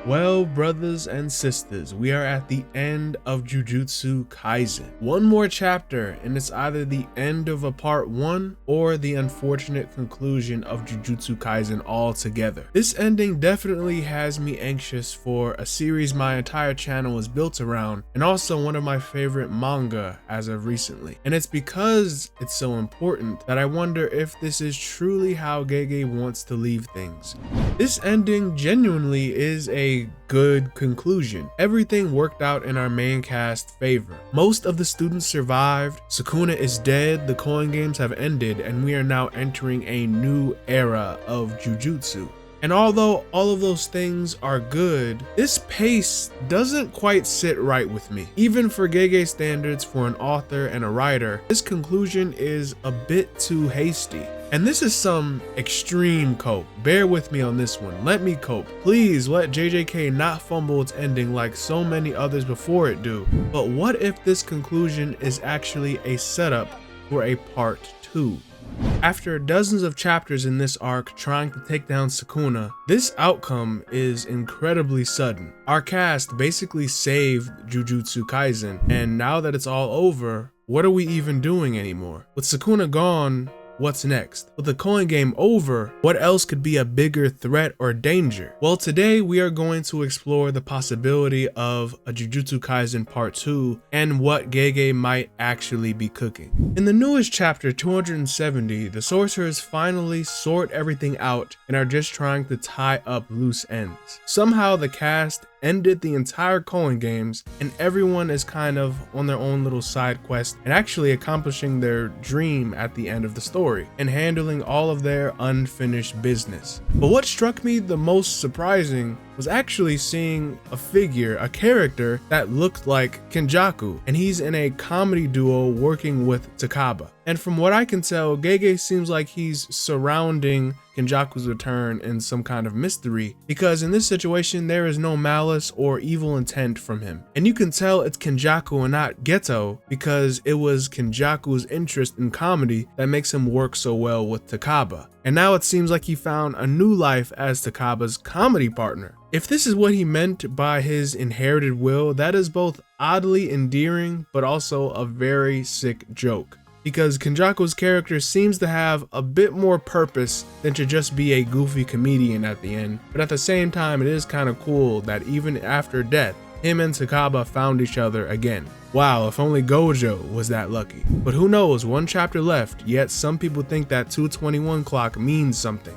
Well, brothers and sisters, we are at the end of Jujutsu Kaisen. One more chapter, and it's either the end of a part 1 or the unfortunate conclusion of Jujutsu Kaisen altogether. This ending definitely has me anxious for a series my entire channel is built around, and also one of my favorite manga as of recently. And it's because it's so important that I wonder if this is truly how Gege wants to leave things. This ending genuinely is a good conclusion. Everything worked out in our main cast favor. Most of the students survived, Sukuna is dead, the coin games have ended, and we are now entering a new era of Jujutsu. And although all of those things are good, this pace doesn't quite sit right with me. Even for Gege standards for an author and a writer, this conclusion is a bit too hasty. And this is some extreme cope. Bear with me on this one. Let me cope. Please let JJK not fumble its ending like so many others before it do. But what if this conclusion is actually a setup for a part 2? After dozens of chapters in this arc trying to take down Sukuna, this outcome is incredibly sudden. Our cast basically saved Jujutsu Kaisen, and now that it's all over, what are we even doing anymore? With Sukuna gone, what's next? With the coin game over, what else could be a bigger threat or danger? Well, today we are going to explore the possibility of a Jujutsu Kaisen Part 2 and what Gege might actually be cooking. In the newest chapter 270, the sorcerers finally sort everything out and are just trying to tie up loose ends. Somehow the cast ended the entire coin games and everyone is kind of on their own little side quest and actually accomplishing their dream at the end of the story and handling all of their unfinished business. But what struck me the most surprising was actually seeing a figure, a character that looked like Kenjaku, and he's in a comedy duo working with Takaba. And from what I can tell, Gege seems like he's surrounding Kenjaku's return in some kind of mystery, because in this situation there is no malice or evil intent from him. And you can tell it's Kenjaku and not Geto, because it was Kenjaku's interest in comedy that makes him work so well with Takaba. And now it seems like he found a new life as Takaba's comedy partner. If this is what he meant by his inherited will, that is both oddly endearing, but also a very sick joke. Because Kenjaku's character seems to have a bit more purpose than to just be a goofy comedian at the end. But at the same time, it is kind of cool that even after death, him and Takaba found each other again. Wow, if only Gojo was that lucky. But who knows, one chapter left, yet some people think that 221 clock means something.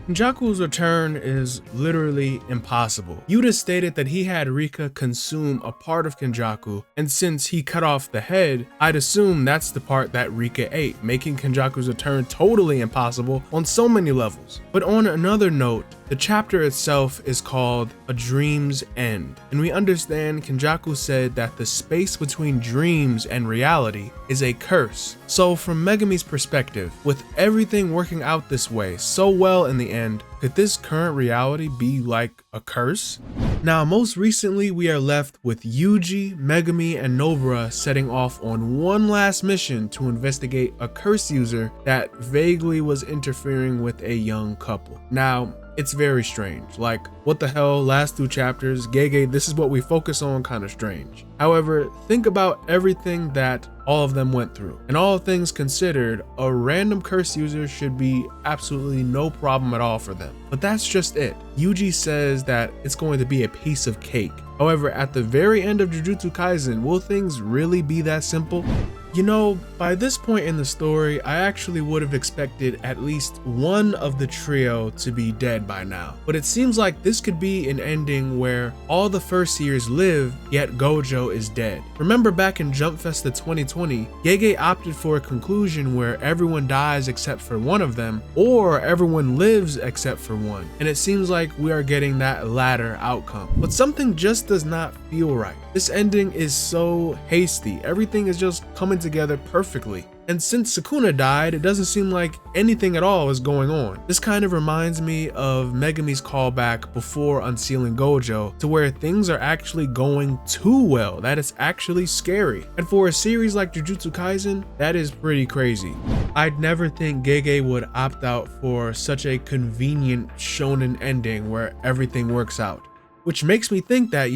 Kenjaku's return is literally impossible. Yuta stated that he had Rika consume a part of Kenjaku, and since he cut off the head, I'd assume that's the part that Rika ate, making Kenjaku's return totally impossible on so many levels. But on another note, the chapter itself is called A Dream's End, and we understand Kenjaku said that the space between dreams and reality is a curse. So from Megami's perspective, with everything working out this way so well in the end, could this current reality be like a curse? Now, most recently we are left with Yuji, Megami, and Nobara setting off on one last mission to investigate a curse user that vaguely was interfering with a young couple. Now, it's very strange. Like, what the hell, last 2 chapters, Gege, this is what we focus on, kind of strange. However, think about everything that all of them went through. And all things considered, a random curse user should be absolutely no problem at all for them. But that's just it. Yuji says that it's going to be a piece of cake. However, at the very end of Jujutsu Kaisen, will things really be that simple? You know, by this point in the story, I actually would have expected at least one of the trio to be dead by now. But it seems like this could be an ending where all the first years live, yet Gojo is dead. Remember back in Jump Festa 2020, Gege opted for a conclusion where everyone dies except for one of them, or everyone lives except for one. And it seems like we are getting that latter outcome. But something just does not feel right. This ending is so hasty. Everything is just coming together perfectly. And since Sukuna died, it doesn't seem like anything at all is going on. This kind of reminds me of Megami's callback before unsealing Gojo, to where things are actually going too well, that it's actually scary. And for a series like Jujutsu Kaisen, that is pretty crazy. I'd never think Gege would opt out for such a convenient shonen ending where everything works out. which makes me think that,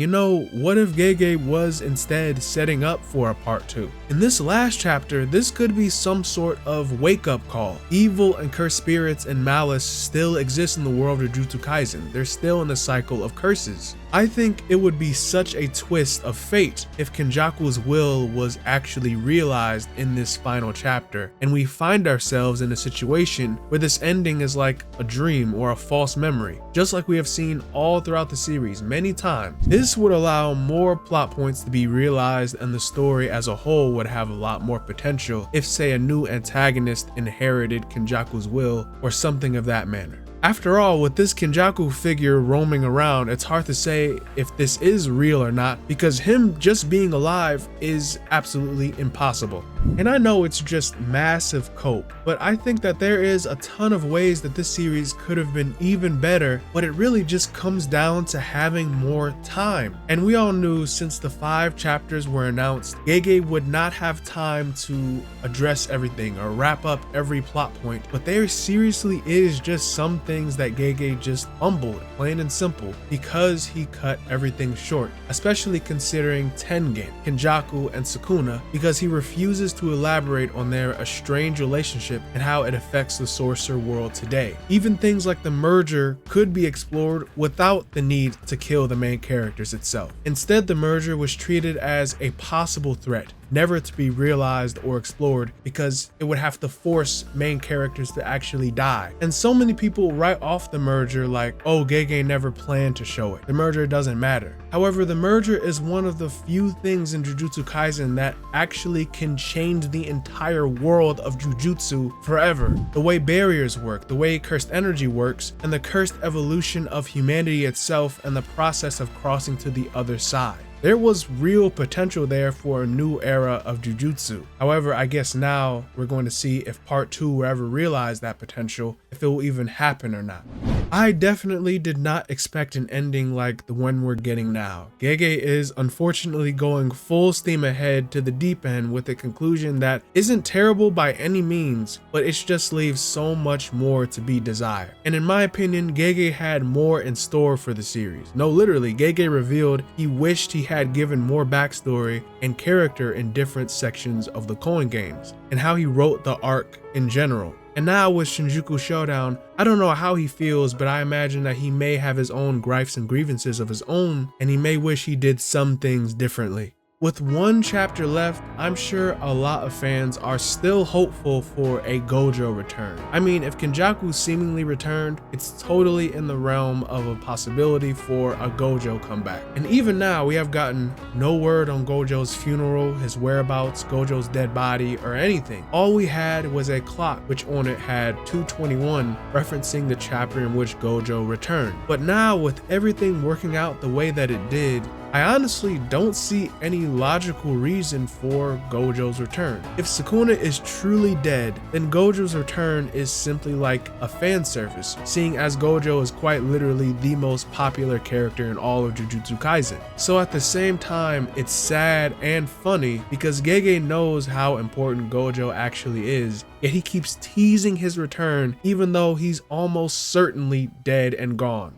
what if Gege was instead setting up for a part 2? In this last chapter, this could be some sort of wake-up call. Evil and cursed spirits and malice still exist in the world of Jujutsu Kaisen. They're still in the cycle of curses. I think it would be such a twist of fate if Kenjaku's will was actually realized in this final chapter, and we find ourselves in a situation where this ending is like a dream or a false memory, just like we have seen all throughout the series many times. This would allow more plot points to be realized, and the story as a whole would have a lot more potential if, say, a new antagonist inherited Kenjaku's will or something of that manner. After all, with this Kenjaku figure roaming around, it's hard to say if this is real or not, because him just being alive is absolutely impossible. And I know it's just massive cope, but I think that there is a ton of ways that this series could have been even better, but it really just comes down to having more time. And we all knew since the 5 chapters were announced, Gege would not have time to address everything or wrap up every plot point, but there seriously is just some things that Gege just fumbled, plain and simple, because he cut everything short, especially considering Tengen, Kenjaku, and Sukuna, because he refuses to elaborate on their estranged relationship and how it affects the sorcerer world today. Even things like the merger could be explored without the need to kill the main characters itself. Instead, the merger was treated as a possible threat, never to be realized or explored, because it would have to force main characters to actually die. And so many people write off the merger like, oh, Gege never planned to show it. The merger doesn't matter. However, the merger is one of the few things in Jujutsu Kaisen that actually can change the entire world of Jujutsu forever. The way barriers work, the way cursed energy works, and the cursed evolution of humanity itself, and the process of crossing to the other side. There was real potential there for a new era of Jujutsu. However, I guess now we're going to see if part 2 will ever realize that potential, if it will even happen or not. I definitely did not expect an ending like the one we're getting now. Gege is unfortunately going full steam ahead to the deep end with a conclusion that isn't terrible by any means, but it just leaves so much more to be desired. And in my opinion, Gege had more in store for the series. No, literally, Gege revealed he wished he had given more backstory and character in different sections of the Koen games, and how he wrote the arc in general. And now with Shinjuku Showdown, I don't know how he feels, but I imagine that he may have his own gripes and grievances of his own, and he may wish he did some things differently. With 1 chapter left, I'm sure a lot of fans are still hopeful for a Gojo return. I mean, if Kenjaku seemingly returned, it's totally in the realm of a possibility for a Gojo comeback. And even now, we have gotten no word on Gojo's funeral, his whereabouts, Gojo's dead body, or anything. All we had was a clock which on it had 2:21, referencing the chapter in which Gojo returned. But now, with everything working out the way that it did, I honestly don't see any logical reason for Gojo's return. If Sukuna is truly dead, then Gojo's return is simply like a fan service, seeing as Gojo is quite literally the most popular character in all of Jujutsu Kaisen. So at the same time, it's sad and funny because Gege knows how important Gojo actually is, yet he keeps teasing his return even though he's almost certainly dead and gone.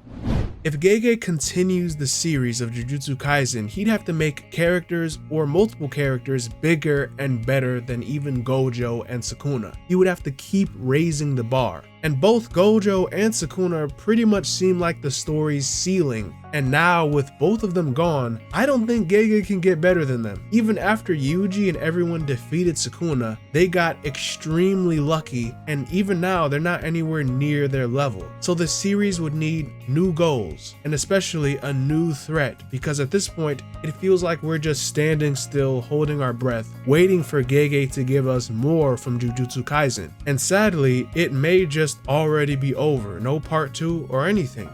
If Gege continues the series of Jujutsu Kaisen, he'd have to make characters or multiple characters bigger and better than even Gojo and Sukuna. He would have to keep raising the bar. And both Gojo and Sukuna pretty much seem like the story's ceiling. And now with both of them gone, I don't think Gege can get better than them. Even after Yuji and everyone defeated Sukuna, they got extremely lucky, and even now they're not anywhere near their level. So the series would need new goals, and especially a new threat, because at this point, it feels like we're just standing still, holding our breath, waiting for Gege to give us more from Jujutsu Kaisen. And sadly, it may just already be over, no part 2 or anything.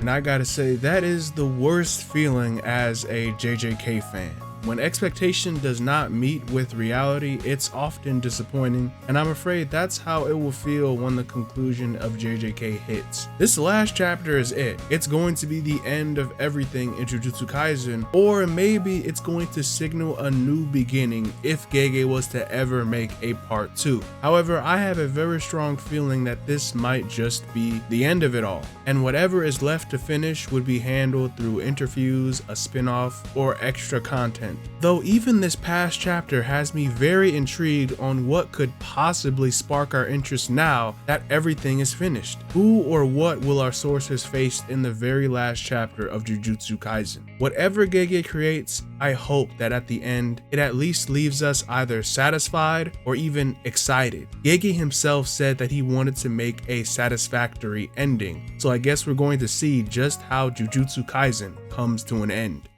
And I gotta say, that is the worst feeling as a JJK fan. When expectation does not meet with reality, it's often disappointing, and I'm afraid that's how it will feel when the conclusion of JJK hits. This last chapter is it. It's going to be the end of everything in Jujutsu Kaisen, or maybe it's going to signal a new beginning if Gege was to ever make a part 2. However, I have a very strong feeling that this might just be the end of it all, and whatever is left to finish would be handled through interviews, a spin-off, or extra content. Though even this past chapter has me very intrigued on what could possibly spark our interest now that everything is finished. Who or what will our sources face in the very last chapter of Jujutsu Kaisen? Whatever Gege creates, I hope that at the end, it at least leaves us either satisfied or even excited. Gege himself said that he wanted to make a satisfactory ending, so I guess we're going to see just how Jujutsu Kaisen comes to an end.